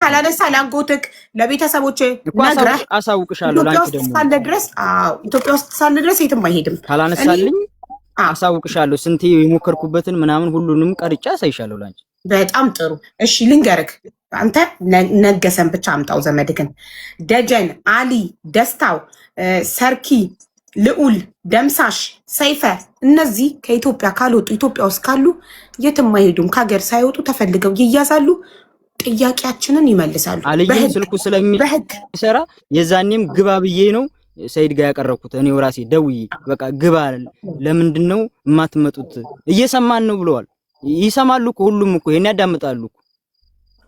ካላነሳ ላጎትክ ለቤተሰቦች ነግረህ አሳውቅሻለሁ። ላንቺ ደግሞ ኢትዮጵያ ውስጥ ሳለ ድረስ የትም አይሄድም። ካላነሳልኝ አሳውቅሻለሁ። ስንቴ የሞከርኩበትን ምናምን ሁሉንም ቀርጫ አሳይሻለሁ ላንቺ። በጣም ጥሩ እሺ፣ ልንገርክ አንተ ነገሰን ብቻ አምጣው። ዘመድክን ደጀን፣ አሊ፣ ደስታው፣ ሰርኪ፣ ልዑል፣ ደምሳሽ፣ ሰይፈ እነዚህ ከኢትዮጵያ ካልወጡ ኢትዮጵያ ውስጥ ካሉ የትም አይሄዱም። ከሀገር ሳይወጡ ተፈልገው ይያዛሉ። ጥያቄያችንን ይመልሳሉ። አልይም ስልኩ ስለሚሰራ የዛኔም ግባ ብዬ ነው ሰይድ ጋር ያቀረብኩት እኔው ራሴ ደውዬ በቃ ግባ ለምንድን ነው የማትመጡት እየሰማን ነው ብለዋል። ይሰማሉ እኮ ሁሉም እኮ ይሄን ያዳምጣሉ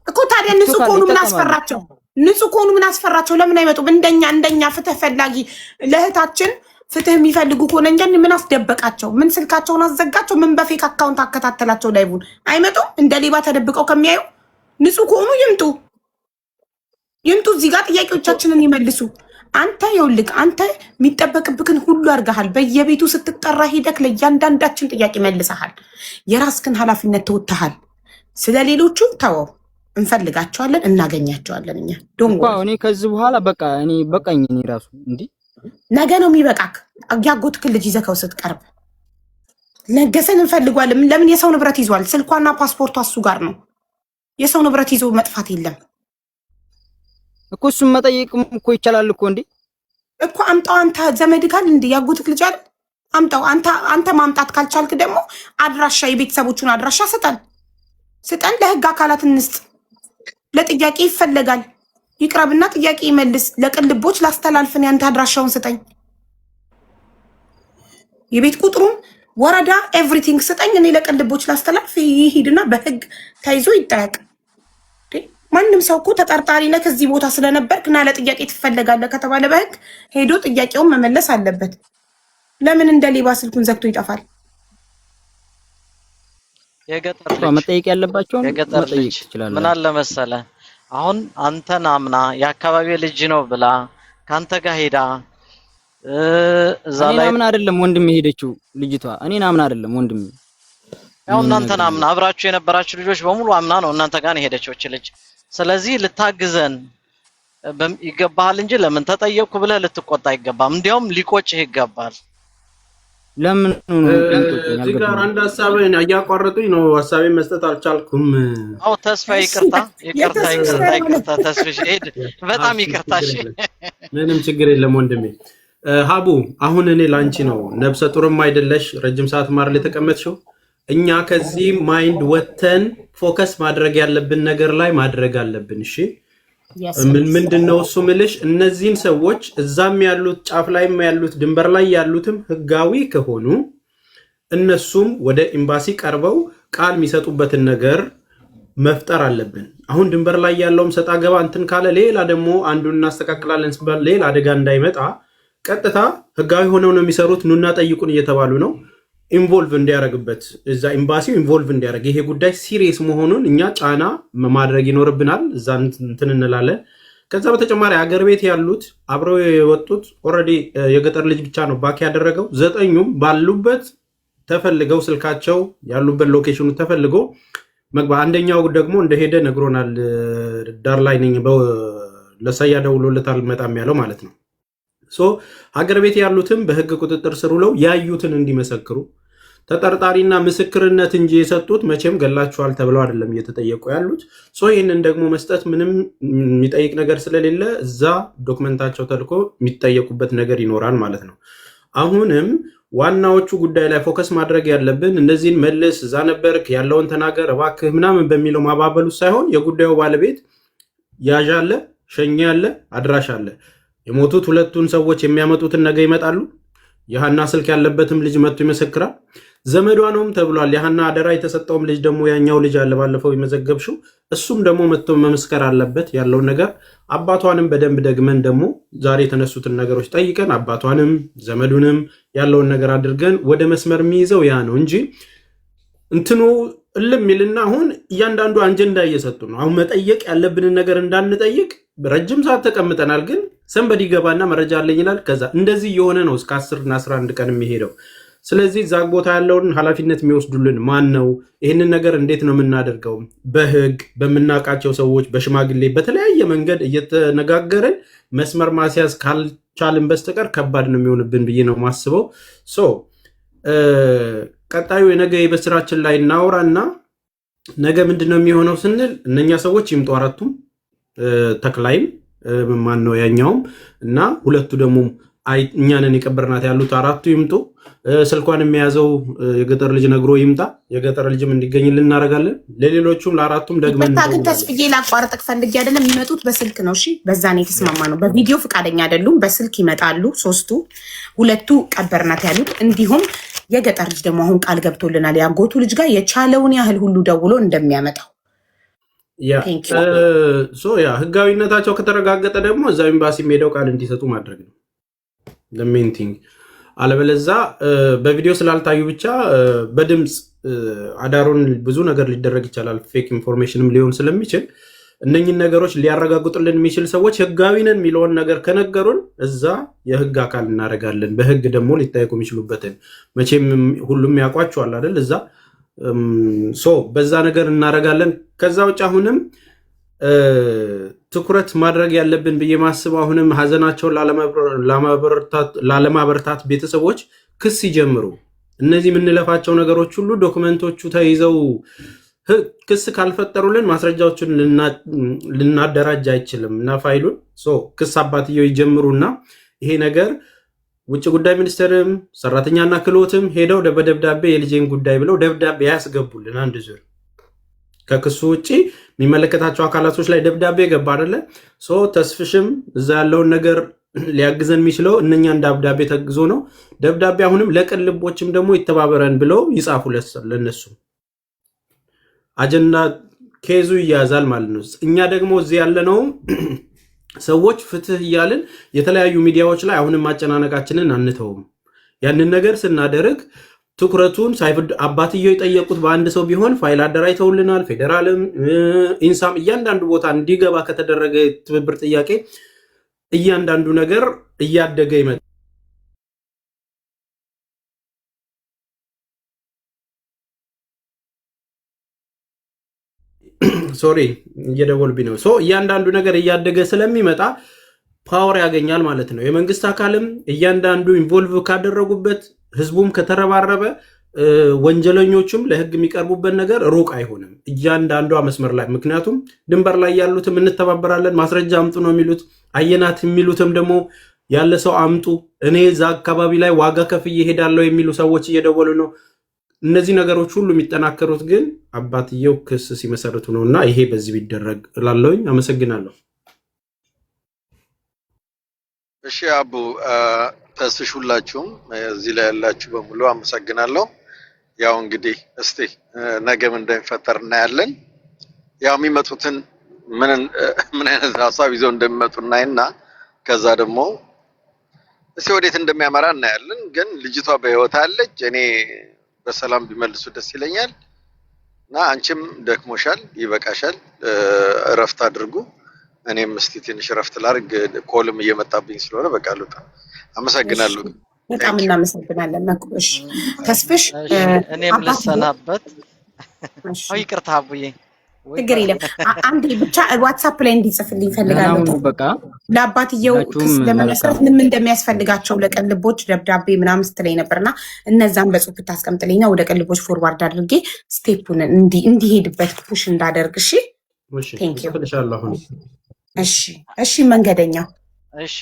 እኮ። ታዲያ ንጹህ ከሆኑ ምን አስፈራቸው? ንጹህ ከሆኑ ምን አስፈራቸው? ለምን አይመጡም? እንደኛ ፍትህ ፈላጊ ለእህታችን ፍትህ የሚፈልጉ ከሆነ እንጂ ምን አስደበቃቸው? ምን ስልካቸውን አዘጋቸው? ምን በፌክ አካውንት አከታተላቸው? ላይቡን አይመጡም? እንደ ሌባ ተደብቀው ከሚያዩ ንጹህ ከሆኑ ይምጡ። እዚህ ጋር ጥያቄዎቻችንን ይመልሱ። አንተ ይኸውልህ አንተ የሚጠበቅብክን ሁሉ አድርገሃል። በየቤቱ ስትጠራ ሄደክ ለእያንዳንዳችን ጥያቄ መልሰሃል። የራስክን ኃላፊነት ተወጥተሃል። ስለሌሎቹ ተወው። እንፈልጋቸዋለን፣ እናገኛቸዋለን። እኛ እኔ ከዚህ በኋላ በቃ በቃኝ። እኔ ራሱ እንዲህ ነገ ነው የሚበቃክ። ያጎትክን ልጅ ይዘከው ስትቀርብ ነገሰን እንፈልጓለን። ለምን የሰው ንብረት ይዟል? ስልኳና ፓስፖርቷ እሱ ጋር ነው። የሰው ንብረት ይዞ መጥፋት የለም እኮ። እሱም መጠየቅም እኮ ይቻላል እኮ እንዴ እኮ። አምጣው አንተ ዘመድ ካል እንዴ ያጎትክ ልጅ አይደል? አምጣው አንተ ማምጣት ካልቻልክ ደግሞ አድራሻ፣ የቤተሰቦቹን አድራሻ ስጠን። ለህግ አካላት እንስጥ። ለጥያቄ ይፈለጋል። ይቅረብና ጥያቄ ይመልስ። ለቅልቦች ላስተላልፍን ያንተ አድራሻውን ስጠኝ። የቤት ቁጥሩን፣ ወረዳ፣ ኤቭሪቲንግ ስጠኝ። እኔ ለቅልቦች ላስተላልፍ። ይሄድና በህግ ተይዞ ይጠየቅ። ማንም ሰው እኮ ተጠርጣሪ ነህ ከዚህ ቦታ ስለነበርክ እና ለጥያቄ ትፈለጋለህ ከተባለ በህግ ሄዶ ጥያቄውን መመለስ አለበት። ለምን እንደ ሌባ ስልኩን ዘግቶ ይጠፋል? የገጠር መጠየቅ ያለባቸውን መጠየቅ ይችላል። ምን አለ መሰለህ አሁን አንተን አምና የአካባቢ ልጅ ነው ብላ ካንተ ጋር ሄዳ እዛ ላይ እኔን አምና አይደለም ወንድም ሄደችው ልጅቷ። እኔን አምና አይደለም ወንድም ያው እናንተን አምና አብራችሁ የነበራችሁ ልጆች በሙሉ አምና ነው እናንተ ጋር ሄደችው እቺ ልጅ። ስለዚህ ልታግዘን ይገባል እንጂ ለምን ተጠየቅኩ ብለህ ልትቆጣ አይገባም። እንዲያውም ሊቆጭህ ይገባል። ለምን እዚህ ጋር አንድ ሐሳብን እያቋረጡኝ ነው። ሐሳቤን መስጠት አልቻልኩም። አው ተስፋ ይቅርታ ተስፋሽ ሄድ በጣም ይቅርታሽ። ምንም ችግር የለም ወንድሜ ሀቡ። አሁን እኔ ላንቺ ነው ነብሰ ጡርም አይደለሽ ረጅም ሰዓት ማር ላይ ተቀመጥሽው። እኛ ከዚህ ማይንድ ወተን ፎከስ ማድረግ ያለብን ነገር ላይ ማድረግ አለብን። እሺ ምንድነው እሱ ምልሽ እነዚህን ሰዎች እዛም ያሉት ጫፍ ላይም ያሉት ድንበር ላይ ያሉትም ህጋዊ ከሆኑ እነሱም ወደ ኤምባሲ ቀርበው ቃል የሚሰጡበትን ነገር መፍጠር አለብን። አሁን ድንበር ላይ ያለውም ሰጣ ገባ እንትን ካለ ሌላ ደግሞ አንዱን እናስተካክላለን ሲባል ሌላ አደጋ እንዳይመጣ ቀጥታ ህጋዊ ሆነው ነው የሚሰሩት። ኑና ጠይቁን እየተባሉ ነው። ኢንቮልቭ እንዲያረግበት እዛ ኤምባሲው ኢንቮልቭ እንዲያረግ ይሄ ጉዳይ ሲሪየስ መሆኑን እኛ ጫና ማድረግ ይኖርብናል። እዛ እንትን እንላለን። ከዛ በተጨማሪ አገር ቤት ያሉት አብረው የወጡት ኦልሬዲ የገጠር ልጅ ብቻ ነው ባክ ያደረገው። 9ኙም ባሉበት ተፈልገው ስልካቸው ያሉበት ሎኬሽኑ ተፈልጎ መግባ። አንደኛው ደግሞ እንደሄደ ነግሮናል። ዳር ላይ ነኝ ለሰያ ደውሎለታል መጣም ያለው ማለት ነው። ሀገር ቤት ያሉትም በህግ ቁጥጥር ስር ውለው ያዩትን እንዲመሰክሩ ተጠርጣሪና ምስክርነት እንጂ የሰጡት መቼም ገላችኋል ተብለው አይደለም እየተጠየቁ ያሉት። ይህንን ደግሞ መስጠት ምንም የሚጠይቅ ነገር ስለሌለ እዛ ዶክመንታቸው ተልኮ የሚጠየቁበት ነገር ይኖራል ማለት ነው። አሁንም ዋናዎቹ ጉዳይ ላይ ፎከስ ማድረግ ያለብን እነዚህን መልስ፣ እዛ ነበርክ፣ ያለውን ተናገር እባክህ ምናምን በሚለው ማባበሉ ሳይሆን የጉዳዩ ባለቤት ያዥ አለ፣ ሸኛ አለ፣ አድራሽ አለ። የሞቱት ሁለቱን ሰዎች የሚያመጡትን ነገ ይመጣሉ። የሃና ስልክ ያለበትም ልጅ መጥቶ ይመሰክራል። ዘመዷ ነውም ተብሏል። የሃና አደራ የተሰጠውም ልጅ ደግሞ ያኛው ልጅ አለ ባለፈው የመዘገብሽው፣ እሱም ደግሞ መጥቶ መመስከር አለበት ያለውን ነገር። አባቷንም በደንብ ደግመን ደግሞ ዛሬ የተነሱትን ነገሮች ጠይቀን አባቷንም ዘመዱንም ያለውን ነገር አድርገን ወደ መስመር የሚይዘው ያ ነው እንጂ እንትኑ እልም ይልና አሁን እያንዳንዱ አጀንዳ እየሰጡ ነው። አሁን መጠየቅ ያለብንን ነገር እንዳንጠይቅ ረጅም ሰዓት ተቀምጠናል። ግን ሰንበዲ ገባና መረጃ አለኝ ይላል። ከዛ እንደዚህ የሆነ ነው እስከ 10 እና 11 ቀን የሚሄደው። ስለዚህ ዛግ ቦታ ያለውን ኃላፊነት የሚወስዱልን ማን ነው? ይህንን ነገር እንዴት ነው የምናደርገው? በህግ በምናውቃቸው ሰዎች በሽማግሌ በተለያየ መንገድ እየተነጋገረን መስመር ማስያዝ ካልቻልን በስተቀር ከባድ ነው የሚሆንብን ብዬ ነው ማስበው። ቀጣዩ የነገ የበስራችን ላይ እናውራና ነገ ምንድነው የሚሆነው ስንል እነኛ ሰዎች ይምጡ፣ አራቱም ተክላይም ማን ነው ያኛውም እና ሁለቱ ደግሞ እኛንን የቀበርናት ያሉት አራቱ ይምጡ። ስልኳን የሚያዘው የገጠር ልጅ ነግሮ ይምጣ። የገጠር ልጅም እንዲገኝልን እናደርጋለን። ለሌሎቹም ለአራቱም ደግመን ግን ተስፍዬ ላቋርጥ ፈልጌ አይደለም። የሚመጡት በስልክ ነው። እሺ፣ በዛ ነው የተስማማ ነው። በቪዲዮ ፍቃደኛ አይደሉም። በስልክ ይመጣሉ ሶስቱ፣ ሁለቱ ቀበርናት ያሉት። እንዲሁም የገጠር ልጅ ደግሞ አሁን ቃል ገብቶልናል ያጎቱ ልጅ ጋር የቻለውን ያህል ሁሉ ደውሎ እንደሚያመጣው ህጋዊነታቸው ከተረጋገጠ ደግሞ እዛ ኤምባሲ ሄደው ቃል እንዲሰጡ ማድረግ ነው ሜን ቲንግ። አለበለዛ በቪዲዮ ስላልታዩ ብቻ በድምፅ አዳሩን ብዙ ነገር ሊደረግ ይችላል። ፌክ ኢንፎርሜሽንም ሊሆን ስለሚችል እነኝን ነገሮች ሊያረጋግጡልን የሚችል ሰዎች ህጋዊ ነን የሚለውን ነገር ከነገሩን እዛ የህግ አካል እናደርጋለን። በህግ ደግሞ ሊጠየቁ የሚችሉበትን መቼም ሁሉም ያውቋቸዋል አይደል? እዛ በዛ ነገር እናደርጋለን። ከዛ ውጭ አሁንም ትኩረት ማድረግ ያለብን ብዬ ማስበው አሁንም ሀዘናቸውን ላለማበረታት ቤተሰቦች ክስ ይጀምሩ። እነዚህ የምንለፋቸው ነገሮች ሁሉ ዶክመንቶቹ ተይዘው ክስ ካልፈጠሩልን ማስረጃዎችን ልናደራጅ አይችልም እና ፋይሉን ክስ አባትየው ይጀምሩና ይሄ ነገር ውጭ ጉዳይ ሚኒስቴርም ሰራተኛና ክህሎትም ሄደው በደብዳቤ የልጄን ጉዳይ ብለው ደብዳቤ ያስገቡልን። አንድ ዙር ከክሱ ውጭ የሚመለከታቸው አካላቶች ላይ ደብዳቤ ገባ አይደለ? ተስፍሽም እዛ ያለውን ነገር ሊያግዘን የሚችለው እነኛ እንደ ደብዳቤ ተግዞ ነው። ደብዳቤ አሁንም ለቅን ልቦችም ደግሞ ይተባበረን ብለው ይጻፉ። ለነሱ አጀንዳ ኬዙ ይያዛል ማለት ነው። እኛ ደግሞ እዚህ ያለነው ሰዎች ፍትህ እያልን የተለያዩ ሚዲያዎች ላይ አሁንም ማጨናነቃችንን አንተውም። ያንን ነገር ስናደርግ ትኩረቱን ሳይፍድ አባትየው የጠየቁት በአንድ ሰው ቢሆን ፋይል አደራጅተውልናል። ፌዴራልም ኢንሳም እያንዳንዱ ቦታ እንዲገባ ከተደረገ ትብብር ጥያቄ እያንዳንዱ ነገር እያደገ ይመጣል። ሶሪ እየደወልብኝ ነው። እያንዳንዱ ነገር እያደገ ስለሚመጣ ፓወር ያገኛል ማለት ነው። የመንግስት አካልም እያንዳንዱ ኢንቮልቭ ካደረጉበት ህዝቡም ከተረባረበ ወንጀለኞቹም ለህግ የሚቀርቡበት ነገር ሩቅ አይሆንም። እያንዳንዷ መስመር ላይ ምክንያቱም ድንበር ላይ ያሉትም እንተባበራለን፣ ማስረጃ አምጡ ነው የሚሉት። አየናት የሚሉትም ደግሞ ያለ ሰው አምጡ፣ እኔ እዛ አካባቢ ላይ ዋጋ ከፍዬ እሄዳለሁ የሚሉ ሰዎች እየደወሉ ነው። እነዚህ ነገሮች ሁሉ የሚጠናከሩት ግን አባትየው ክስ ሲመሰርቱ ነው እና ይሄ በዚህ ቢደረግ እላለሁኝ። አመሰግናለሁ። እሺ አቡ ተስፍሽ፣ ሁላችሁም እዚህ ላይ ያላችሁ በሙሉ አመሰግናለሁ። ያው እንግዲህ እስቲ ነገም እንደሚፈጠር እናያለን። ያው የሚመጡትን ምን አይነት ሀሳብ ይዘው እንደሚመጡ እናይና ከዛ ደግሞ እስቲ ወዴት እንደሚያመራ እናያለን። ግን ልጅቷ በህይወት አለች። እኔ በሰላም ቢመልሱ ደስ ይለኛል እና አንቺም ደክሞሻል፣ ይበቃሻል፣ እረፍት አድርጉ። እኔም እስቲ ትንሽ እረፍት ላድርግ፣ ኮልም እየመጣብኝ ስለሆነ በቃ ልውጣ። አመሰግናለሁ። በጣም እናመሰግናለን። መኩሽ ተስፍሽ እኔም ልሰናበት። ይቅርታ አቡዬ፣ ችግር የለም። አንዴ ብቻ ዋትሳፕ ላይ እንዲጽፍልኝ ፈልጋለሁ። በቃ ለአባትየው ክስ ለመመስረት ምን እንደሚያስፈልጋቸው ለቀልቦች ደብዳቤ ምናምን ስትለኝ ነበርና እነዛን በጽሁፍ ታስቀምጥልኝና ወደ ቀልቦች ፎርዋርድ አድርጌ ስቴፑን እንዲሄድበት ፑሽ እንዳደርግ። እሺ፣ እሺ መንገደኛው። እሺ፣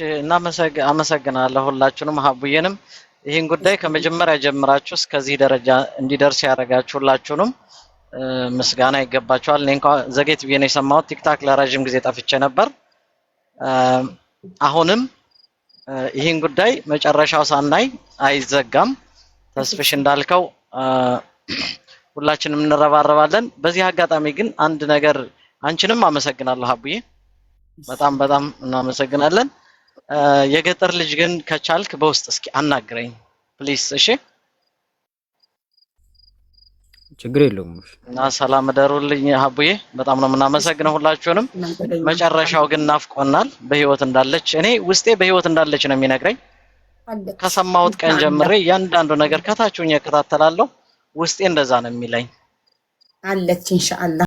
አመሰግናለሁ ሁላችሁንም፣ ሀቡዬንም ይህን ጉዳይ ከመጀመሪያ ጀምራችሁ እስከዚህ ደረጃ እንዲደርስ ያደረጋችሁ ሁላችሁንም ምስጋና ይገባችኋል። እኔ እንኳን ዘጌት ብዬ ነው የሰማሁት። ቲክታክ ለረጅም ጊዜ ጠፍቼ ነበር። አሁንም ይህን ጉዳይ መጨረሻው ሳናይ አይዘጋም። ተስፍሽ እንዳልከው ሁላችንም እንረባረባለን። በዚህ አጋጣሚ ግን አንድ ነገር አንቺንም አመሰግናለሁ ሀቡዬ፣ በጣም እናመሰግናለን። የገጠር ልጅ ግን ከቻልክ በውስጥ እስኪ አናግረኝ ፕሊስ። እሺ፣ ችግር የለውም። እና ሰላም ደሩልኝ ሀቡዬ፣ በጣም ነው የምናመሰግነው ሁላችሁንም። መጨረሻው ግን ናፍቆናል። በህይወት እንዳለች እኔ ውስጤ በህይወት እንዳለች ነው የሚነግረኝ። ከሰማሁት ቀን ጀምሬ ያንዳንዱ ነገር ከታችሁኝ እከታተላለሁ ውስጤ እንደዛ ነው የሚለኝ አለች ኢንሻአላህ